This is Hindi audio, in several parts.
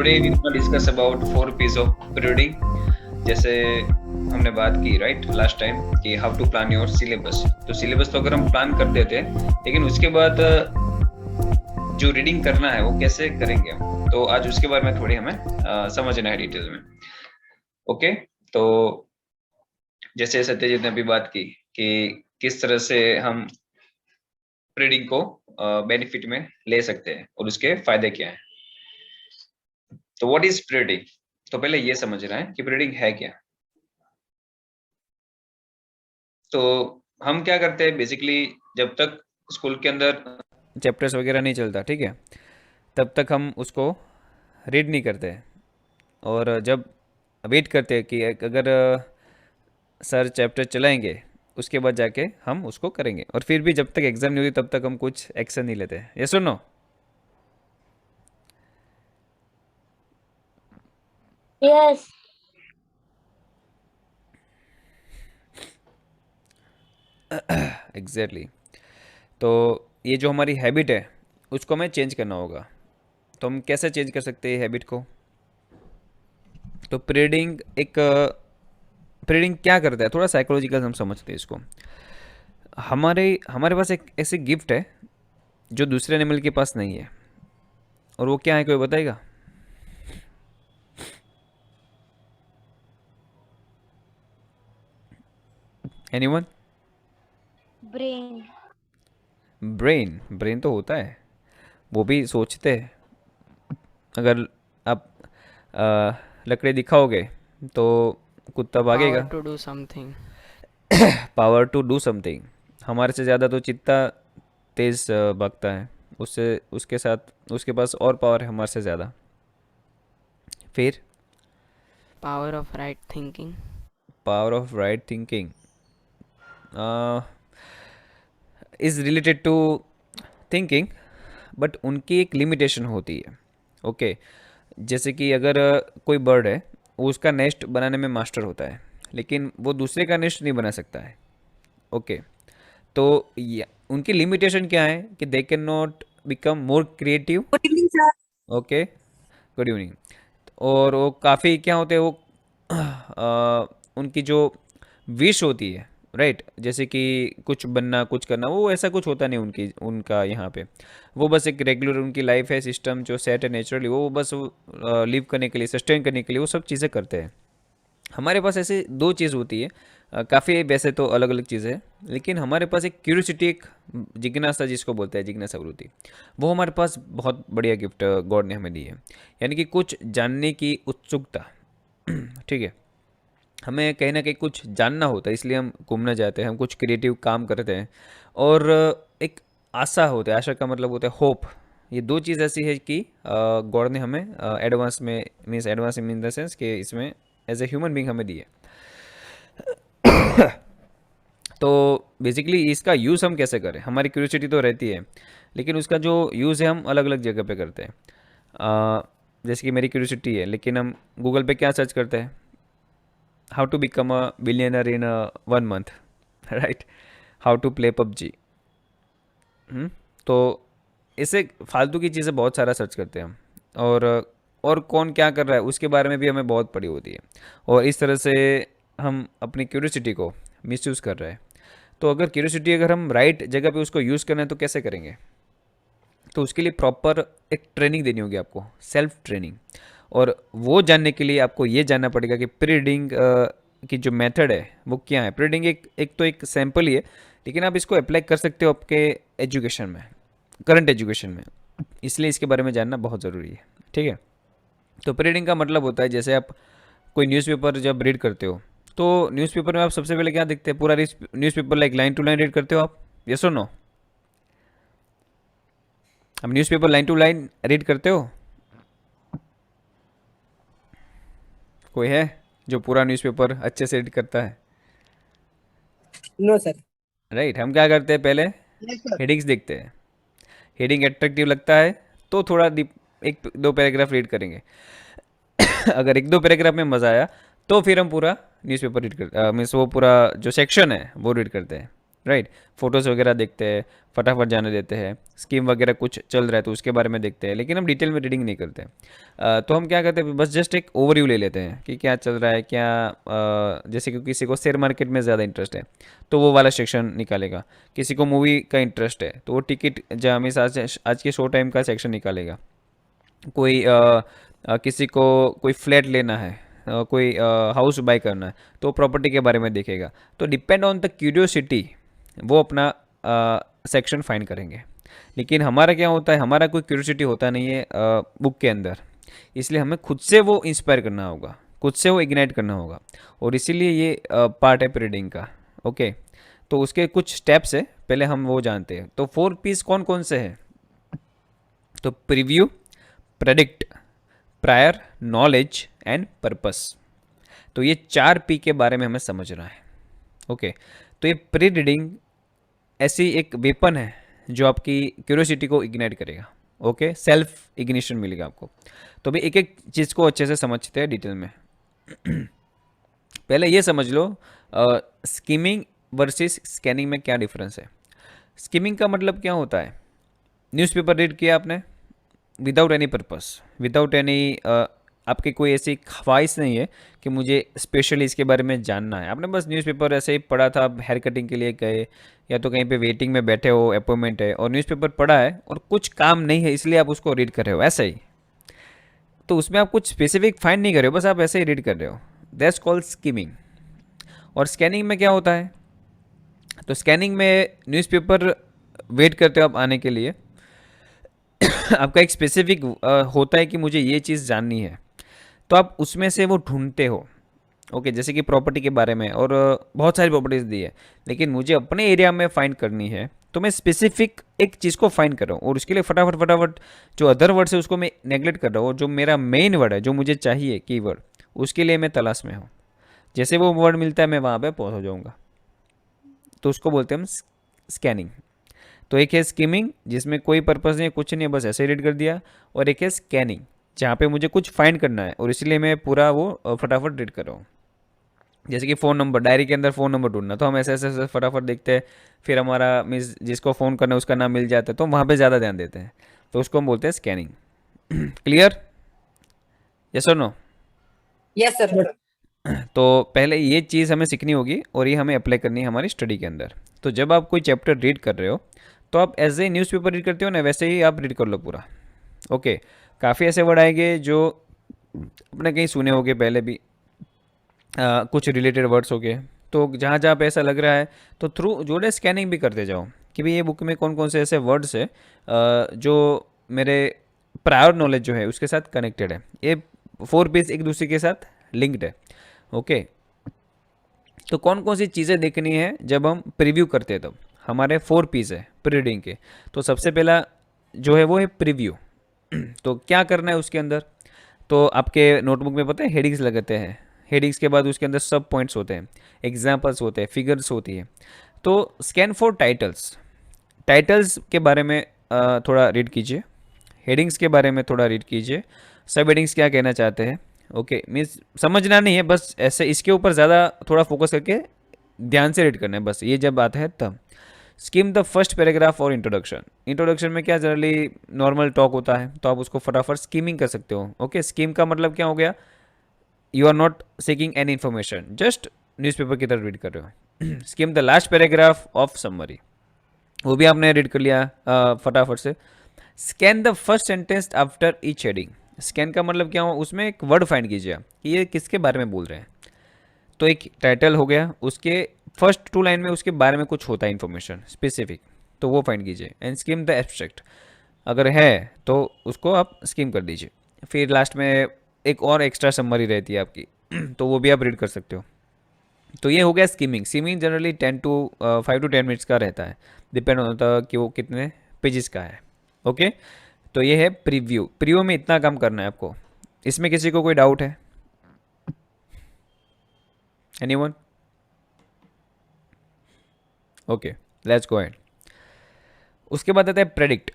today we will discuss about 4 P's of pre-reading. जैसे हमने बात की राइट लास्ट टाइम कि how to plan your syllabus. तो सिलेबस तो अगर हम प्लान कर देते हैं, लेकिन उसके बाद जो रीडिंग करना है वो कैसे करेंगे हम, तो आज उसके बारे में थोड़ी हमें समझना है डिटेल में। ओके, तो जैसे सत्यजीत ने अभी बात की कि किस तरह से हम रीडिंग को बेनिफिट में ले सकते हैं और उसके फायदे क्या हैं। तो व्हाट इज प्रीडिंग? तो पहले ये समझना है कि प्रीडिंग है क्या। तो हम क्या करते हैं बेसिकली, जब तक स्कूल के अंदर चैप्टर्स वगैरह नहीं चलता, ठीक है, तब तक हम उसको रीड नहीं करते हैं। और जब वेट करते हैं कि अगर सर चैप्टर चलाएंगे उसके बाद जाके हम उसको करेंगे, और फिर भी जब तक एग्ज़ाम नहीं होती तब तक हम कुछ एक्शन नहीं लेते। ये सुनो, Yes. एग्जैक्टली। तो ये जो हमारी हैबिट है उसको हमें चेंज करना होगा। तो हम कैसे चेंज कर सकते हैं हैबिट को? तो प्रीडिंग क्या करता है, थोड़ा साइकोलॉजिकल हम समझते हैं इसको। हमारे हमारे पास एक ऐसी गिफ्ट है जो दूसरे एनिमल के पास नहीं है, और वो क्या है, कोई बताएगा? एनीवन? Brain. ब्रेन। ब्रेन तो होता है, वो भी सोचते हैं। अगर आप लकड़ी दिखाओगे तो कुत्ता Power भागेगा। to do something. Power to do something. हमारे से ज़्यादा तो चित्ता तेज़ भागता है, उससे उसके साथ उसके पास और पावर है हमारे से ज़्यादा। फिर Power of right thinking. Power of right thinking is related to thinking, but उनकी एक लिमिटेशन होती है। ओके, जैसे कि अगर कोई बर्ड है, वो उसका नेस्ट बनाने में मास्टर होता है, लेकिन वो दूसरे का नेस्ट नहीं बना सकता है। ओके, तो उनकी लिमिटेशन क्या है कि they can not become more creative. Good evening sir. Okay, good evening. और वो काफ़ी क्या होते हैं, वो उनकी जो विश होती है, राइट, जैसे कि कुछ बनना कुछ करना, वो ऐसा कुछ होता नहीं उनकी उनका यहाँ पे। वो बस एक रेगुलर उनकी लाइफ है, सिस्टम जो सेट है नेचुरली, वो बस लिव करने के लिए, सस्टेन करने के लिए वो सब चीज़ें करते हैं। हमारे पास ऐसे दो चीज़ होती है, काफ़ी वैसे तो अलग अलग चीज़ें हैं, लेकिन हमारे पास एक क्यूरियोसिटी, एक जिज्ञासा जिसको बोलते हैं, जिज्ञासा वृत्ति, वो हमारे पास बहुत बढ़िया गिफ्ट गॉड ने हमें दी है। यानी कि कुछ जानने की उत्सुकता। ठीक है, हमें कहीं ना कहीं कुछ जानना होता है, इसलिए हम घूमना चाहते हैं, हम कुछ क्रिएटिव काम करते हैं। और एक आशा होता है, आशा का मतलब होता है होप। ये दो चीज़ ऐसी है कि गॉड ने हमें एडवांस में, means advance in the sense कि इसमें एज ए ह्यूमन बींग हमें दी है। तो बेसिकली इसका यूज़ हम कैसे करें, हमारी क्यूरियोसिटी तो रहती है, लेकिन उसका जो यूज़ है हम अलग अलग जगह पे करते हैं। जैसे कि मेरी क्यूरियोसिटी है, लेकिन हम गूगल पे क्या सर्च करते हैं? How to become a billionaire in 1 month, right, how to play PUBG. तो इससे फालतू की चीज़ें बहुत सारा सर्च करते हैं हम। और कौन क्या कर रहा है उसके बारे में भी हमें बहुत पड़ी होती है, और इस तरह से हम अपनी क्यूरियोसिटी को मिसयूज़ कर रहे हैं। तो अगर क्यूरियोसिटी, अगर हम राइट जगह पे उसको यूज़ करना है तो कैसे करेंगे? तो उसके लिए प्रॉपर एक ट्रेनिंग देनी होगी आपको, सेल्फ ट्रेनिंग। और वो जानने के लिए आपको ये जानना पड़ेगा कि प्री रीडिंग की जो मेथड है वो क्या है। प्री रीडिंग एक तो एक सैम्पल ही है, लेकिन आप इसको अप्लाई कर सकते हो आपके एजुकेशन में, करंट एजुकेशन में, इसलिए इसके बारे में जानना बहुत ज़रूरी है। ठीक है, तो प्री रीडिंग का मतलब होता है, जैसे आप कोई न्यूज़पेपर जब रीड करते हो, तो न्यूज़पेपर में आप सबसे पहले क्या देखते हैं? पूरा newspaper like line to line read करते हो आप? यस और नो? आप newspaper line to line read करते हो? कोई है जो पूरा न्यूज़पेपर अच्छे से रीड करता है? No sir. राइट, हम क्या करते हैं, पहले यस सर। हेडिंग्स देखते हैं। हेडिंग अट्रैक्टिव लगता है तो थोड़ा एक दो पैराग्राफ रीड करेंगे। अगर एक दो पैराग्राफ में मज़ा आया तो फिर हम पूरा न्यूज़पेपर रीड करते, मीन्स वो पूरा जो सेक्शन है वो रीड करते हैं। राइट। फोटोज़ वगैरह देखते हैं, फटाफट जाने देते हैं, स्कीम वगैरह कुछ चल रहा है तो उसके बारे में देखते हैं, लेकिन हम डिटेल में रीडिंग नहीं करते। तो हम क्या करते हैं, बस जस्ट एक ओवरव्यू ले लेते हैं कि क्या चल रहा है, क्या जैसे कि किसी को शेयर मार्केट में ज़्यादा इंटरेस्ट है तो वो वाला सेक्शन निकालेगा, किसी को मूवी का इंटरेस्ट है तो वो टिकट जहाँ हमें आज के शो टाइम का सेक्शन निकालेगा, कोई किसी को कोई फ्लैट लेना है, कोई हाउस बाय करना है तो प्रॉपर्टी के बारे में देखेगा। तो डिपेंड ऑन द क्यूरियोसिटी वो अपना सेक्शन फाइंड करेंगे। लेकिन हमारा क्या होता है, हमारा कोई क्यूरियोसिटी होता नहीं है बुक के अंदर, इसलिए हमें खुद से वो इंस्पायर करना होगा, खुद से वो इग्नाइट करना होगा, और इसीलिए ये पार्ट है रीडिंग का। ओके, तो उसके कुछ स्टेप्स है, पहले हम वो जानते हैं। तो 4 पीस कौन कौन से हैं? तो preview, predict, prior, knowledge and purpose. तो ये 4 पी के बारे में हमें समझना है। ओके, तो ये प्री रीडिंग ऐसी एक वेपन है जो आपकी क्यूरियोसिटी को इग्नाइट करेगा। ओके, सेल्फ इग्निशन मिलेगा आपको। तो भी एक एक चीज़ को अच्छे से समझते हैं डिटेल में। पहले ये समझ लो स्किमिंग वर्सेस स्कैनिंग में क्या डिफरेंस है। स्किमिंग का मतलब क्या होता है, न्यूज़पेपर रीड किया आपने without any purpose, without any आपकी कोई ऐसी ख्वाहिश नहीं है कि मुझे स्पेशली इसके बारे में जानना है। आपने बस न्यूज़पेपर ऐसे ही पढ़ा था, हेयर कटिंग के लिए गए या तो कहीं पे वेटिंग में बैठे हो, अपॉइंटमेंट है और न्यूज़पेपर पढ़ा है और कुछ काम नहीं है इसलिए आप उसको रीड कर रहे हो, ऐसे ही। तो उसमें आप कुछ स्पेसिफिक फाइंड नहीं कर रहे हो, बस आप ऐसे ही रीड कर रहे हो, दैट्स कॉल्ड स्किमिंग। और स्कैनिंग में क्या होता है, तो स्कैनिंग में न्यूज़पेपर वेट करते हो आप आने के लिए, आपका एक स्पेसिफिक होता है कि मुझे ये चीज़ जाननी है, तो आप उसमें से वो ढूंढते हो। ओके, जैसे कि प्रॉपर्टी के बारे में, और बहुत सारी प्रॉपर्टीज़ दी है, लेकिन मुझे अपने एरिया में फाइंड करनी है तो मैं स्पेसिफिक एक चीज़ को फाइंड कर रहा हूँ, और उसके लिए फटाफट फटाफट जो अदर वर्ड्स है उसको मैं नेगलेक्ट कर रहा हूँ, जो मेरा मेन वर्ड है जो मुझे चाहिए कीवर्ड, उसके लिए मैं तलाश में हूँ। जैसे वो वर्ड मिलता है मैं वहाँ पे पहुँच जाऊँगा, तो उसको बोलते हैं हम स्कैनिंग। तो एक है स्किमिंग जिसमें कोई पर्पज़ नहीं है, कुछ नहीं है, बस ऐसे ही रीड कर दिया, और एक है स्कैनिंग जहाँ पे मुझे कुछ फाइंड करना है और इसलिए मैं पूरा वो फटाफट रीड कर रहा हूँ। जैसे कि फ़ोन नंबर, डायरी के अंदर फ़ोन नंबर ढूंढना, तो हम ऐसे ऐसे ऐसे फटाफट देखते हैं, फिर हमारा मीन्स जिसको फ़ोन करना है उसका नाम मिल जाता है तो हम वहाँ पे ज़्यादा ध्यान देते हैं, तो उसको हम बोलते हैं स्कैनिंग। क्लियर? यस और नो? Yes, sir. तो पहले ये चीज़ हमें सीखनी होगी और ये हमें अप्लाई करनी है हमारी स्टडी के अंदर। तो जब आप कोई चैप्टर रीड कर रहे हो तो आप एज ए न्यूज़पेपर रीड करते हो ना, वैसे ही आप रीड कर लो पूरा। ओके, काफ़ी ऐसे वर्ड आएंगे जो अपने कहीं सुने होंगे पहले भी, कुछ रिलेटेड वर्ड्स हो गए, तो जहाँ जहाँ पे ऐसा लग रहा है तो थ्रू जोड़े स्कैनिंग भी करते जाओ कि भाई ये बुक में कौन कौन से ऐसे वर्ड्स है जो मेरे प्रायर नॉलेज जो है उसके साथ कनेक्टेड है, ये 4 पीस एक दूसरे के साथ लिंक्ड है। ओके, तो कौन कौन सी चीज़ें देखनी है जब हम प्रीव्यू करते हैं, तब हमारे 4 पीस है प्री रीडिंग के। तो सबसे पहला जो है वो है प्रीव्यू। तो क्या करना है उसके अंदर, तो आपके नोटबुक में पता है हेडिंग्स लगाते हैं, हेडिंग्स के बाद उसके अंदर सब पॉइंट्स होते हैं, एग्जाम्पल्स होते हैं, फिगर्स होती है। तो स्कैन फॉर टाइटल्स, टाइटल्स के बारे में थोड़ा रीड कीजिए, हेडिंग्स के बारे में थोड़ा रीड कीजिए, सब हेडिंग्स क्या कहना चाहते हैं। ओके, मीन्स समझना नहीं है, बस ऐसे इसके ऊपर ज़्यादा थोड़ा फोकस करके ध्यान से रीड करना है, बस ये जब आता है तब। स्किम द फर्स्ट पैराग्राफ और इंट्रोडक्शन, इंट्रोडक्शन में क्या जनरली नॉर्मल टॉक होता है तो आप उसको फटाफट स्कीमिंग कर सकते हो। ओके, स्कीम का मतलब क्या हो गया, you are not seeking any information, just newspaper की तरह रीड कर रहे हो। Skim the last paragraph of summary, वो भी आपने रीड कर लिया फटाफट से। Scan the first sentence after each heading, scan का मतलब क्या हो, उसमें एक वर्ड फाइंड कीजिए कि ये किसके बारे में बोल रहे हैं। तो एक टाइटल हो गया, उसके फर्स्ट 2 लाइन में उसके बारे में कुछ होता है इन्फॉर्मेशन स्पेसिफिक, तो वो फाइंड कीजिए। एंड स्किम द एब्स्ट्रैक्ट, अगर है तो उसको आप स्किम कर दीजिए। फिर लास्ट में एक और एक्स्ट्रा समरी रहती है आपकी, तो वो भी आप रीड कर सकते हो। तो ये हो गया skimming. Skimming generally 5 to 10 minutes का रहता है, डिपेंड होता है कि वो कितने पेजेस का है। ओके, तो ये है प्रीव्यू। प्रीव्यू में इतना काम करना है आपको। इसमें किसी को कोई डाउट है? Anyone? Okay, let's go ahead. उसके बाद आता है प्रेडिक्ट।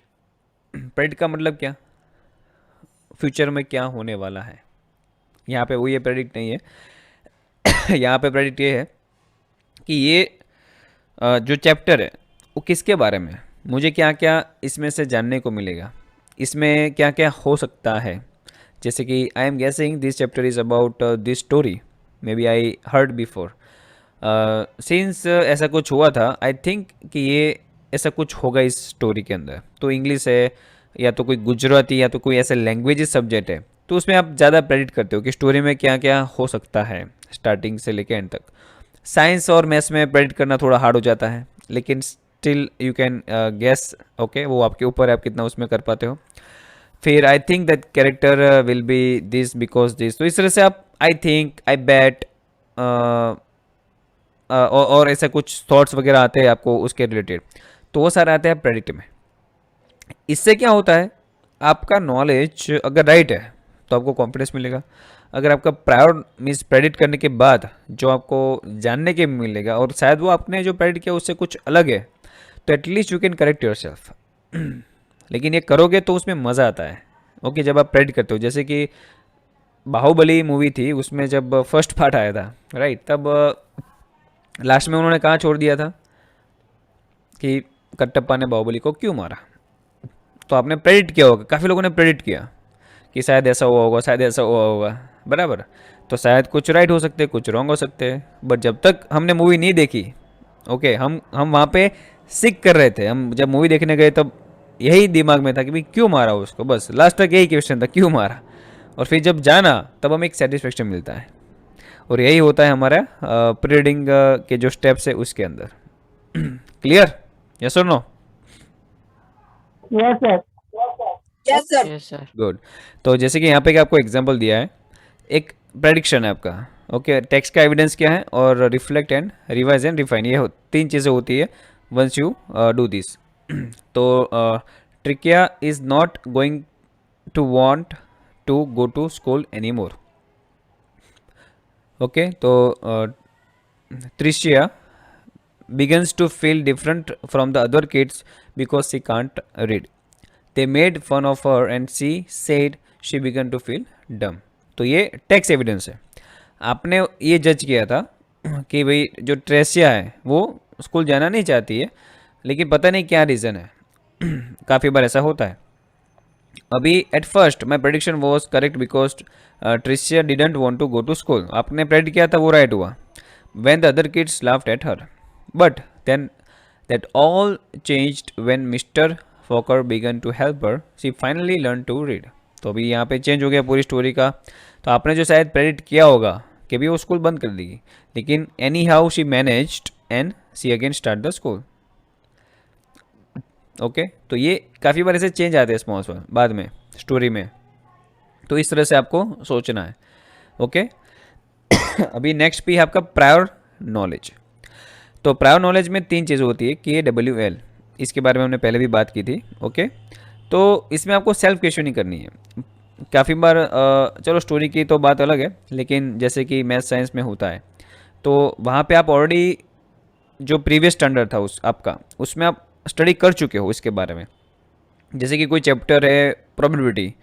प्रेडिक्ट का मतलब क्या, फ्यूचर में क्या होने वाला है। यहाँ पे वो ये प्रेडिक्ट नहीं है यहाँ पे प्रेडिक्ट ये है कि ये जो चैप्टर है वो किसके बारे में है, मुझे क्या क्या इसमें से जानने को मिलेगा, इसमें क्या क्या हो सकता है। जैसे कि I am guessing this chapter is about this story, maybe I heard before, since ऐसा कुछ हुआ था, आई थिंक कि ये ऐसा कुछ होगा इस स्टोरी के अंदर। तो इंग्लिश है या तो कोई गुजराती या तो कोई ऐसे लैंग्वेजेस सब्जेक्ट है, तो उसमें आप ज़्यादा प्रेडिक्ट करते हो कि स्टोरी में क्या क्या हो सकता है स्टार्टिंग से लेकर एंड तक। साइंस और मैथ्स में प्रेडिक्ट करना थोड़ा हार्ड हो जाता है, लेकिन still you can guess, okay, वो आपके ऊपर है आप कितना उसमें कर पाते हो। फिर I think that character will be this because this, तो इस तरह से आप आई थिंक, आई बैट और ऐसा कुछ थॉट्स वगैरह आते हैं आपको उसके रिलेटेड, तो वो सारे आते हैं प्रेडिक्ट में। इससे क्या होता है, आपका नॉलेज अगर राइट है तो आपको कॉन्फिडेंस मिलेगा। अगर आपका प्रायर मीन्स प्रेडिक्ट करने के बाद जो आपको जानने के मिलेगा और शायद वो आपने जो प्रेडिक्ट किया उससे कुछ अलग है, तो at least you can correct your self. लेकिन ये करोगे तो उसमें मज़ा आता है, ओके, जब आप प्रेडिक्ट करते हो। जैसे कि बाहुबली मूवी थी, उसमें जब फर्स्ट पार्ट आया था राइट, तब लास्ट में उन्होंने कहाँ छोड़ दिया था कि कटप्पा ने बाहुबली को क्यों मारा। तो आपने प्रेडिक्ट किया होगा, काफ़ी लोगों ने प्रेडिक्ट किया कि शायद ऐसा हुआ होगा, शायद ऐसा हुआ होगा, बराबर। तो शायद कुछ राइट हो सकते हैं, कुछ रॉन्ग हो सकते हैं, बट जब तक हमने मूवी नहीं देखी, ओके, हम वहाँ पे सीख कर रहे थे। हम जब मूवी देखने गए तब यही दिमाग में था कि भाई क्यों मारा उसको, बस लास्ट तक यही क्वेश्चन था, क्यों मारा। और फिर जब जाना तब हमें एक सेटिस्फेक्शन मिलता है, और यही होता है हमारा प्रीडिंग के जो स्टेप्स है उसके अंदर। क्लियर, यस और no? Yes, sir. Yes, sir. Yes, sir. Good. तो जैसे कि यहाँ पे आपको एग्जांपल दिया है, एक प्रेडिक्शन है आपका, ओके, टेक्स्ट का एविडेंस क्या है, और reflect and revise and refine, ये तीन चीज़ें होती है वंस यू डू दिस। तो Tricia is not going to want to go to school any more, okay. तो Tricia begins to feel different from the other kids because she can't read. They made fun of her and she said she began to feel dumb. तो ये टेक्स्ट एविडेंस है। आपने ये जज किया था कि भाई जो ट्रेसिया है वो स्कूल जाना नहीं चाहती है, लेकिन पता नहीं क्या रीज़न है। काफ़ी बार ऐसा होता है। अभी at first my prediction was correct because Tricia didn't want to go to school. आपने प्रेडिक्ट किया था, वो राइट हुआ। When the other kids laughed at her. But then that all changed when Mr. Fokker began to help her. She finally learned to read. तो अभी यहाँ पे चेंज हो गया पूरी स्टोरी का। तो आपने जो शायद प्रेडिक्ट किया होगा कि भी वो स्कूल बंद कर देगी, लेकिन any how she managed and she again start the school, okay. तो ये काफ़ी बार ऐसे चेंज आते हैं स्मॉल स्मॉल बाद में स्टोरी में, तो इस तरह से आपको सोचना है, ओके। अभी नेक्स्ट भी है आपका प्रायर नॉलेज। तो प्रायर नॉलेज में तीन चीज़ें होती है, KWL, इसके बारे में हमने पहले भी बात की थी, ओके। तो इसमें आपको सेल्फ क्वेश्चनिंग करनी है। काफ़ी बार चलो स्टोरी की तो बात अलग है, लेकिन जैसे कि मैथ साइंस में होता है, तो वहाँ पे आप ऑलरेडी जो प्रीवियस स्टैंडर्ड था उस आपका, उसमें आप स्टडी कर चुके हो इसके बारे में। जैसे कि कोई चैप्टर है प्रोबेबिलिटी,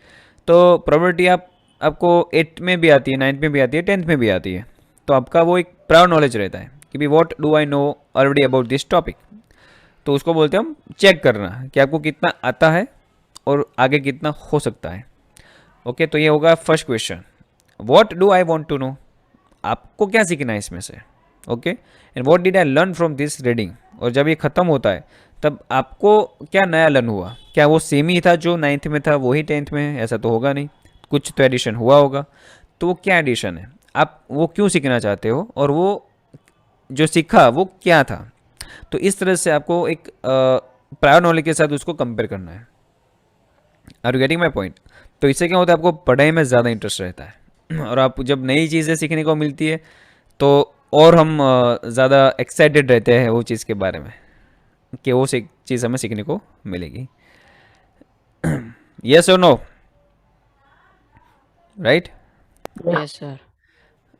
तो प्रोबेबिलिटी आपको 8th में भी आती है, 9th में भी आती है, 10th में भी आती है। तो आपका वो एक प्रायर नॉलेज रहता है कि भाई what do I know already about this topic. तो उसको बोलते हैं हम चेक करना कि आपको कितना आता है और आगे कितना हो सकता है, ओके। तो ये होगा first question, what do I want to know, आपको क्या सीखना है इसमें से, okay. And what did I learn from this reading, और जब ये ख़त्म होता है तब आपको क्या नया लर्न हुआ, क्या वो सेम ही था जो 9th में था वही 10th में है, ऐसा तो होगा नहीं, कुछ तो एडिशन हुआ होगा। तो वो क्या एडिशन है, आप वो क्यों सीखना चाहते हो, और वो जो सीखा वो क्या था। तो इस तरह से आपको एक प्रायर नॉलेज के साथ उसको कंपेयर करना है। Are you getting my point? तो इससे क्या होता है, आपको पढ़ाई में ज़्यादा इंटरेस्ट रहता है, और आप जब नई चीज़ें सीखने को मिलती है तो और हम ज़्यादा एक्साइटेड रहते हैं वो चीज़ के बारे में कि वो चीज़ हमें सीखने को मिलेगी। यस और no, right? Yes, sir.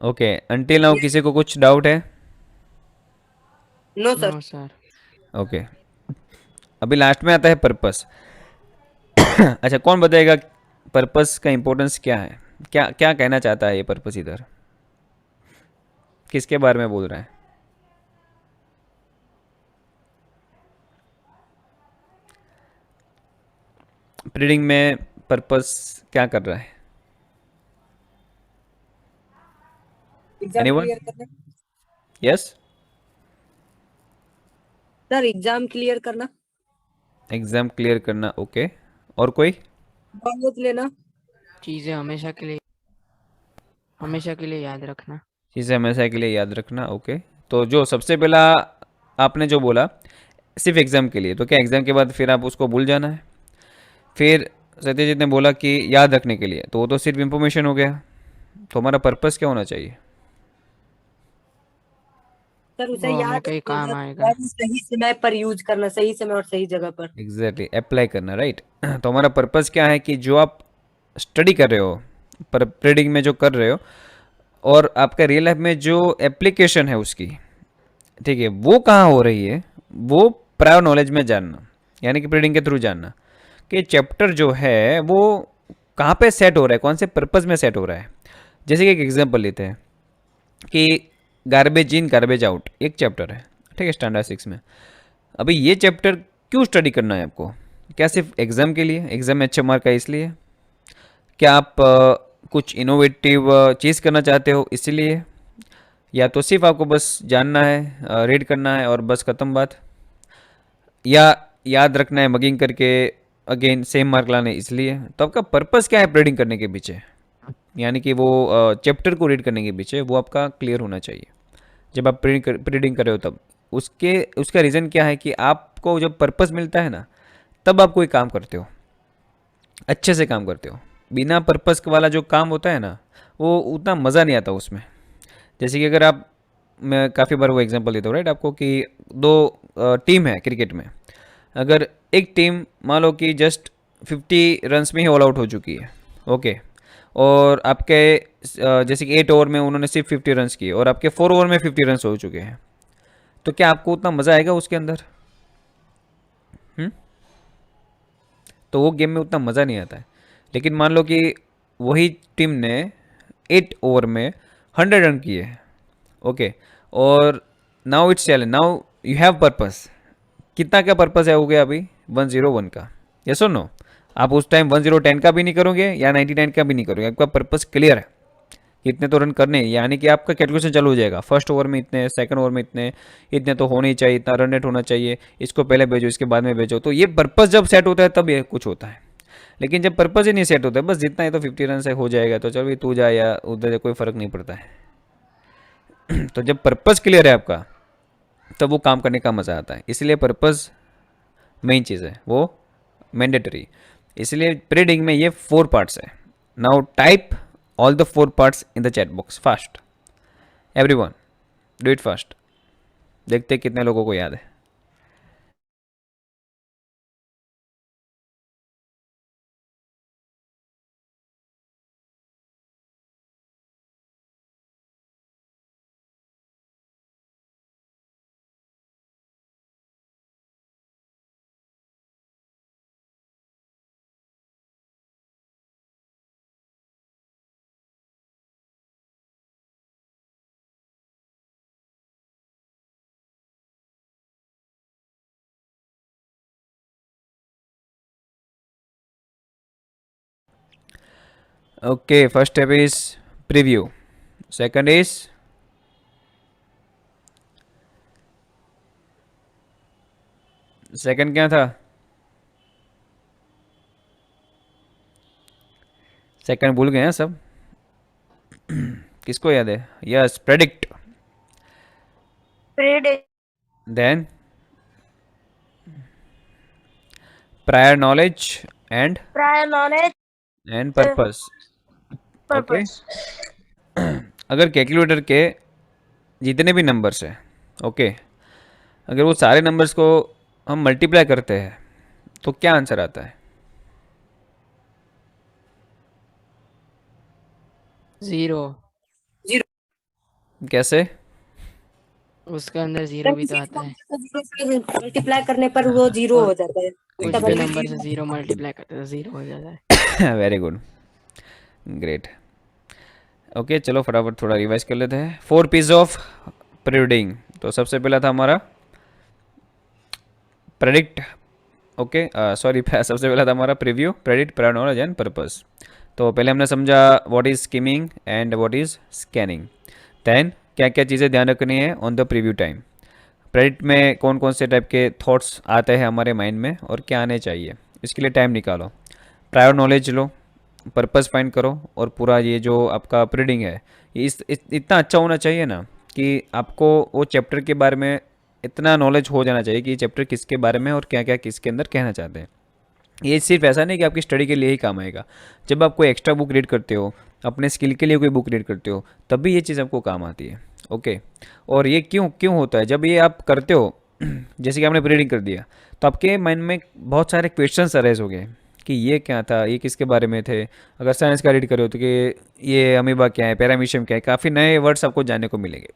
Okay, until now किसी को कुछ डाउट है? No, sir. No, sir. Okay, अभी लास्ट में आता है पर्पस। अच्छा, कौन बताएगा पर्पस का इम्पोर्टेंस क्या है, क्या क्या कहना चाहता है ये पर्पस, इधर किसके बारे में बोल रहा है? प्रीडिंग में पर्पस क्या कर रहा है? Exam anyone? क्लियर करना यस, सर, एग्जाम क्लियर करना, एग्जाम क्लियर करना, ओके। और कोई? नॉलेज लेना, चीजें हमेशा के लिए याद रखना। चीज़ें हमेशा के लिए याद रखना, ओके। तो जो सबसे पहला आपने जो बोला सिर्फ एग्ज़ाम के लिए, तो क्या एग्ज़ाम के बाद फिर आप उसको भूल जाना है? फिर सत्यजीत ने बोला कि याद रखने के लिए, तो वो तो सिर्फ इंफॉर्मेशन हो गया। तो हमारा पर्पस क्या होना चाहिए? सर उसे वो हमें याद कहीं काम रखना आएगा। और सही समय पर यूज करना, सही समय और सही जगह पर। एग्जैक्टली, अप्लाई करना, राइट। तो हमारा पर्पस क्या है कि जो आप स्टडी कर रहे हो, पर प्रीडिंग में जो कर रहे हो, और आपका रियल लाइफ में जो एप्लीकेशन है उसकी, ठीक है, वो कहाँ हो रही है, वो प्रायर नॉलेज में जानना, यानी कि प्रीडिंग के थ्रू जानना कि चैप्टर जो है वो कहाँ पे सेट हो रहा है, कौन से पर्पज़ में सेट हो रहा है। जैसे कि एक एग्जांपल लेते हैं कि गार्बेज इन गार्बेज आउट एक चैप्टर है, ठीक है, स्टैंडर्ड 6 में। अभी ये चैप्टर क्यों स्टडी करना है आपको? क्या सिर्फ एग्ज़ाम के लिए, एग्ज़ाम में अच्छे मार्क आए इसलिए? क्या आप कुछ इनोवेटिव चीज़ करना चाहते हो इसीलिए? या तो सिर्फ आपको बस जानना है, रीड करना है और बस ख़त्म बात? या याद रखना है मगिंग करके अगेन सेम मार्क लाने इसलिए? तो आपका पर्पस क्या है रीडिंग करने के पीछे, यानी कि वो चैप्टर को रीड करने के पीछे, वो आपका क्लियर होना चाहिए जब आप रीडिंग कर रहे हो तब। उसके उसका रीज़न क्या है कि आपको जब पर्पस मिलता है ना, तब आप कोई काम करते हो, अच्छे से काम करते हो। बिना पर्पस वाला जो काम होता है ना, वो उतना मज़ा नहीं आता उसमें। जैसे कि अगर आप, मैं काफ़ी बार वो एग्जांपल देता हूँ राइट आपको, कि दो टीम है क्रिकेट में। अगर एक टीम मान लो कि जस्ट 50 रन्स में ही ऑल आउट हो चुकी है, ओके, और आपके जैसे कि 8 ओवर में उन्होंने सिर्फ 50 रन्स किए और आपके 4 ओवर में 50 रन्स हो चुके हैं, तो क्या आपको उतना मज़ा आएगा उसके अंदर? हम्म? तो वो गेम में उतना मज़ा नहीं आता है। लेकिन मान लो कि वही टीम ने 8 ओवर में 100 रन किए, ओके, और now it's challenge, now you have purpose. कितना क्या पर्पस है हो गया अभी? 101 का, यस और नो? आप उस टाइम 1010 का भी नहीं करोगे या 99 का भी नहीं करोगे, आपका पर्पस क्लियर है कि इतने तो रन करने हैं, यानी कि आपका कैलकुलेशन चालू हो जाएगा। फर्स्ट ओवर में इतने, सेकंड ओवर में इतने, इतने तो होने ही चाहिए, इतना रन रेट होना चाहिए, इसको पहले भेजो इसके बाद में भेजो। तो ये पर्पस जब सेट होता है तब ये कुछ होता है। लेकिन जब पर्पस ही नहीं सेट होता है, बस जितना है तो 50 रन से हो जाएगा, तो चलो भाई तू जा या उधर जा, कोई फ़र्क नहीं पड़ता है। तो जब पर्पस क्लियर है आपका, तब वो काम करने का मज़ा आता है। इसलिए पर्पस मेन चीज़ है, वो मैंडेटरी। इसलिए प्रीडिंग में ये 4 पार्ट्स है। Now type all the 4 parts in the chat box fast, everyone, do it fast. देखते हैं कितने लोगों को याद है। Okay, first step is preview, second is second क्या था? सेकंड भूल गए हैं सब? किसको याद है? Yes, predict. Predict. Then prior knowledge and Prior knowledge. Purpose, okay. Purpose. अगर कैलकुलेटर के जितने भी नंबर्स हैं, ओके, अगर वो सारे नंबर्स को हम मल्टीप्लाई करते हैं तो क्या आंसर आता है? 0। जीरो। कैसे? उसके अंदर सर 0 भी तो किसी आता है। नंबर से जीरो से मल्टीप्लाई करने पर वो जीरो और हो जाता है। कुछ तब भी अगली नंबर से जीरो। 0 मल्टीप्लाई करते तो 0 हो जाता है। Very good, great. ओके, चलो फटाफट थोड़ा रिवाइज कर लेते हैं। 4 पीस ऑफ प्रीडिंग। तो सबसे पहला था हमारा प्रेडिक्ट, ओके सॉरी सबसे पहला था हमारा preview, predict, prior knowledge and purpose. तो पहले हमने समझा what is skimming and what is scanning. Then क्या क्या चीज़ें ध्यान रखनी है on the preview time. Predict में कौन कौन से टाइप के थॉट्स आते हैं हमारे माइंड में और क्या आने चाहिए, इसके लिए टाइम निकालो। प्रायर नॉलेज लो, पर्पस फाइंड करो, और पूरा ये जो आपका प्रीडिंग है ये इतना अच्छा होना चाहिए ना कि आपको वो चैप्टर के बारे में इतना नॉलेज हो जाना चाहिए कि ये चैप्टर किसके बारे में और क्या क्या किसके अंदर कहना चाहते हैं। ये सिर्फ ऐसा नहीं कि आपकी स्टडी के लिए ही काम आएगा। जब आप कोई एक्स्ट्रा बुक रीड करते हो, अपने स्किल के लिए कोई बुक रीड करते हो, तब भी ये चीज़ आपको काम आती है। ओके, और ये क्यों क्यों होता है? जब ये आप करते हो जैसे कि आपने रीडिंग कर दिया, तो आपके माइंड में बहुत सारे क्वेश्चंस अरेज हो गए कि ये क्या था, ये किसके बारे में थे। अगर साइंस का रीड करो तो कि ये अमीबा क्या है, पैरामीशियम क्या है, काफ़ी नए वर्ड्स आपको जानने को मिलेंगे।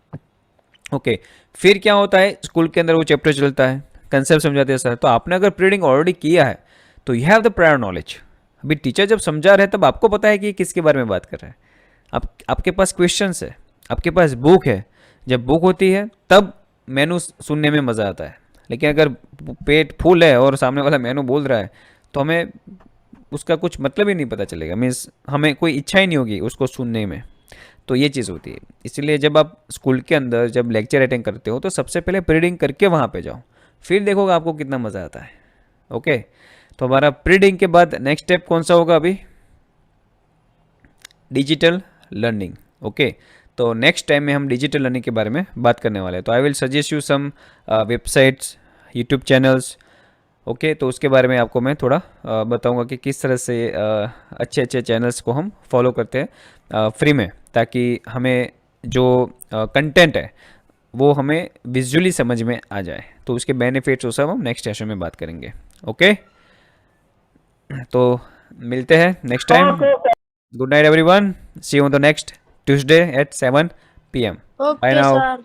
ओके, फिर क्या होता है, स्कूल के अंदर वो चैप्टर चलता है, कंसेप्ट समझाते हैं सर, तो आपने अगर रीडिंग ऑलरेडी किया है तो you have the prior knowledge. अभी टीचर जब समझा रहे हैं तब आपको पता है कि किसके बारे में बात कर रहे हैं। आपके पास क्वेश्चंस है, आपके पास बुक है। जब बुक होती है तब मेनू सुनने में मज़ा आता है, लेकिन अगर पेट फुल है और सामने वाला मेनू बोल रहा है तो हमें उसका कुछ मतलब ही नहीं पता चलेगा, मीन्स हमें कोई इच्छा ही नहीं होगी उसको सुनने में। तो ये चीज़ होती है। इसलिए जब आप स्कूल के अंदर जब लेक्चर अटेंड करते हो तो सबसे पहले प्रीडिंग करके वहाँ पे जाओ, फिर देखोगे आपको कितना मज़ा आता है। ओके, तो हमारा प्रीडिंग के बाद नेक्स्ट स्टेप कौन सा होगा अभी? Digital learning. ओके, तो नेक्स्ट टाइम में हम डिजिटल लर्निंग के बारे में बात करने वाले हैं। तो I will suggest you some websites, YouTube channels. Okay, तो उसके बारे में आपको मैं थोड़ा बताऊंगा कि किस तरह से अच्छे अच्छे चैनल्स को हम फॉलो करते हैं फ्री में, ताकि हमें जो कंटेंट है वो हमें विजुअली समझ में आ जाए। तो उसके बेनिफिट्स वो सब हम नेक्स्ट सेशन में बात करेंगे। ओके, तो मिलते हैं next time. Okay sir. Good night everyone, see you on the next Tuesday at 7 PM। Bye okay now. Sir.